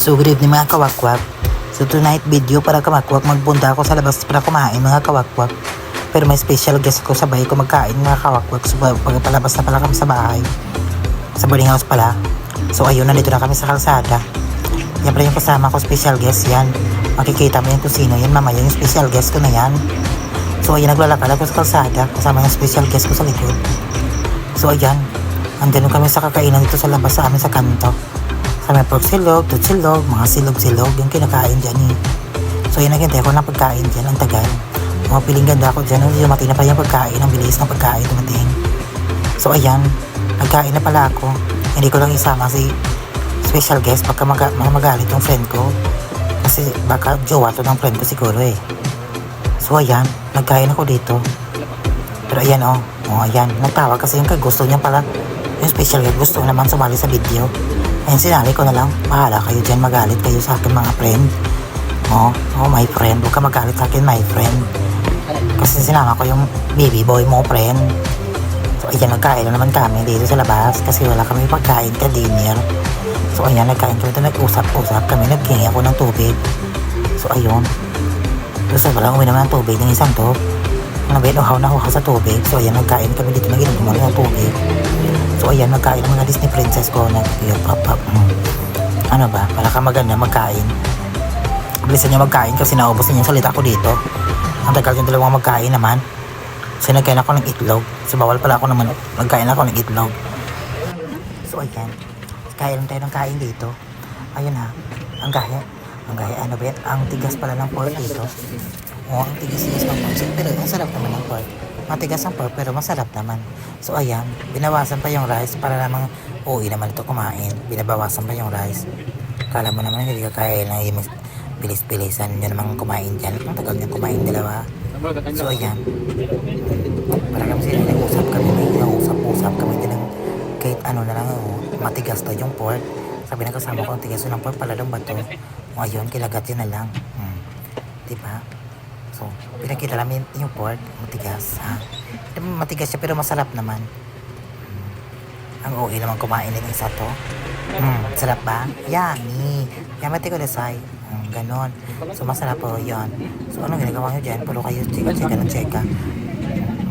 So good evening mga kawakwak. So tonight video para kamakwak, magbunda ako sa labas para kumain mga kawakwak. Pero may special guest ko, sabay ko magkain mga kawakwak. So pagpalabas na pala kami sa bahay, sa boarding house pala. So ayun, nandito na kami sa kalsada. Yan pala yung kasama ko, special guest yan. Makikita mo yan kung sino yan mamaya, yung special guest ko na yan. So ayun, naglalakad ako sa kalsada kasama yung special guest ko sa likod. So ayan, andun kami sa kakainan dito sa labas sa amin sa kanto. Sa may pork silog, tot silog, mga silog-silog, yung kinakain dyan eh. So yun, naghintay ko ng pagkain dyan, ang tagal. Mga piling ganda ako dyan, dumating na pa yung pagkain, ang bilis ng pagkain dumating. So ayan, nagkain na pala ako. Hindi ko lang isama si special guest pagka magalit yung friend ko. Kasi baka jowa to ng friend ko siguro eh. So ayan, nagkain ako dito. Pero ayan ayan, nagtawag kasi yung gusto niya pala. Yung special guest gusto naman sumali sa video. Ayun, sinali ko na lang, bahala kayo dyan, magalit kayo sa akin mga friend. My friend, huwag ka magalit sa akin my friend. Kasi sinama ko yung baby boy mo friend. So ayan, nagkain naman kami dito sa labas kasi wala kami pagkain ka dinner. So ayan, nagkain kami, nag-usap-usap kami, naghingi ako ng tubig. So ayun, gusto pala uminom ng tubig ng isang to. Uhaw na uhaw sa tubig. So ayan, nagkain kami dito, nag-inom ng tubig. So ayan, nagkain ng mga Disney princess ko na ano ba, para ka maganda magkain. Bilisan nyo magkain kasi naubos na yung salita ko dito. Ang tagal yung dalawang magkain naman. So nagkain ako ng itlog. So bawal pala ako naman, nagkain ako ng itlog. So ayan, kain tayo ng kain dito. Ayun ha, ang gaya, ano ba yan? Ang tigas pala ng pork dito. Ang tigas-tigas ng pork. Pero ang sarap naman ng pork. Matigas ang pork pero masarap naman. So ayan, binawasan pa yung rice para namang uwi naman ito kumain. Binabawasan pa yung rice. Kala mo naman hindi ka kaya na bilis-bilisan nyo namang kumain dyan. Ang tagal nyo kumain dalawa. So ayan, para kami sila nag-usap kami. May nag-usap kami din ng kahit ano na lang, matigas to yung pork. Sabi ng kasama ko, ang tigas ng pork pala lang ba to? Ayun, kilagat yun na lang. Diba? So, pinakita namin yung pork, matigas, ha? Matigas siya pero masarap naman. Ang okay naman kumain ng isa to. Sarap ba? Yummy! Yamate ko desay. Ganon. So, masarap po yun. So, anong ginagawa nyo dyan? Puro kayo, cheka.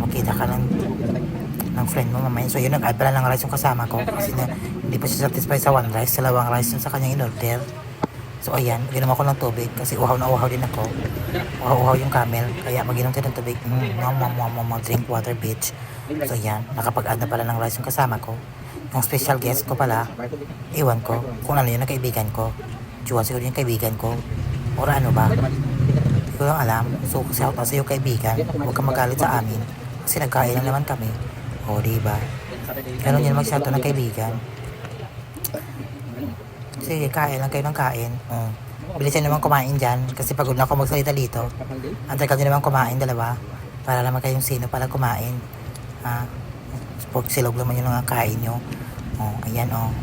Makita ka ng friend mo mamaya. So, yun, nag-add pala ng rice yung kasama ko. Kasi hindi pa siya satisfied sa one rice. Dalawang rice yung sa kanyang in-order. So ayan, ginom ako ng tubig kasi uhaw na uhaw din ako. Uhaw yung camel, kaya mag-inom tayo ng tubig. Drink water bitch. So ayan, nakapag-add na pala ng rice yung kasama ko. Yung special guest ko pala, iwan ko kung ano yun ang kaibigan ko. Juwan siguro yung kaibigan ko. Or ano ba? Hindi ko lang alam. So shout out sa iyo kaibigan, huwag kang magalit sa amin. Kasi nagkain lang naman kami. O diba? Ganun yun mag-shout out ng kaibigan. Sige, kain lang kayo ng kain. Bilisan naman kumain dyan kasi pagod na ako magsalita dito. Antay ka din naman kumain dalawa para naman kayong sino pala kumain. Pork silog naman yung mga kain nyo. Ayan ang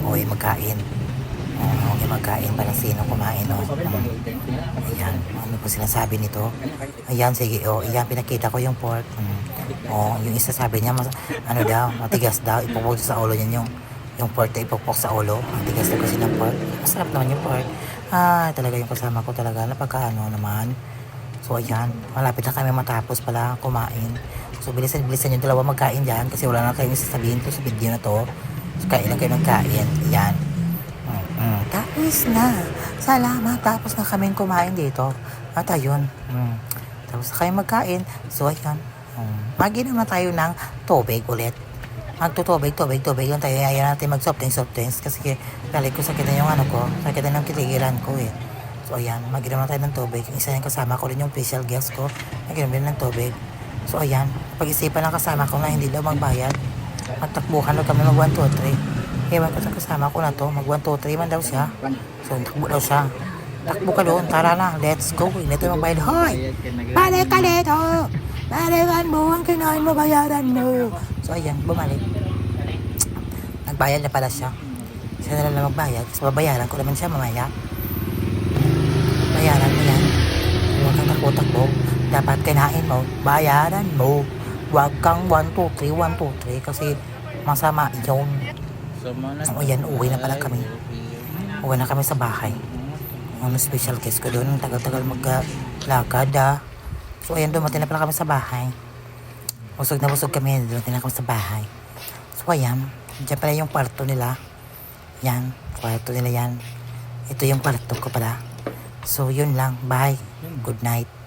OA magkain. Ang magkain parang sino kumain. Ayan, ano po sinasabi nito? Ayan, sige, ayan, pinakita ko yung pork. Yung isa sabi niya, ano daw, matigas daw, ipupulot sa ulo niya yung pork na ipupok sa ulo. Ang tigas na kasi ng pork. Masarap naman yung pork. Talaga yung kasama ko talaga. Napagkaano naman. So, ayan. Malapit na kami matapos pala kumain. So, bilisan yung dalawa magkain dyan. Kasi wala na kayong sasabihin to sa video na to. So, kain lang kayo ng kain. Ayan. Tapos na. Salamat. Tapos na kami kumain dito. At ayun. Tapos na kayo magkain. So, ayan. Mag-inom na tayo ng tubig ulit. Magtutubig lang tayo. Ayaw natin mag-soft drinks. Kasi galit ko, sakit na yung ano ko. Sakit na ng kitigilan ko eh. So ayan, mag-inom na tayo ng tubig. Yung isa yung kasama ko rin yung special guest ko. Mag-inom din ng tubig. So ayan, pag-isipan ng kasama ko na hindi daw magbayad. Magtakbuhan daw kami mag 1, 2, 3. Ewan ko sa kasama ko na to. Mag 1, 2, 3 man daw siya. So takbo daw siya. Takbo ka doon, tara na, let's go. Hindi tayo magbayad. Hoy! Balik ka dito! Balikan mo ang kinain mo, bayaran mo. So ayan, bumalik. Nagbayad na pala siya. Siya na lang magbayad. So babayaran ko naman siya mamaya. Bayaran mo yan. Huwag kang takbo-takbo. Dapat kinain mo, bayaran mo. Huwag kang 1, 2, 3, 1, 2, 3 kasi masama yun. So ayan, uwi na pala kami. Uwi na kami sa bahay. Ano special guest ko doon, tagal-tagal maglakad So ayan, dumating na pala kami sa bahay. Busog na busog kami, dumating na kami sa bahay. So ayan, dyan pala yung kwarto nila. Yan, kwarto nila yan. Ito yung kwarto ko pala. So yun lang, bye. Good night.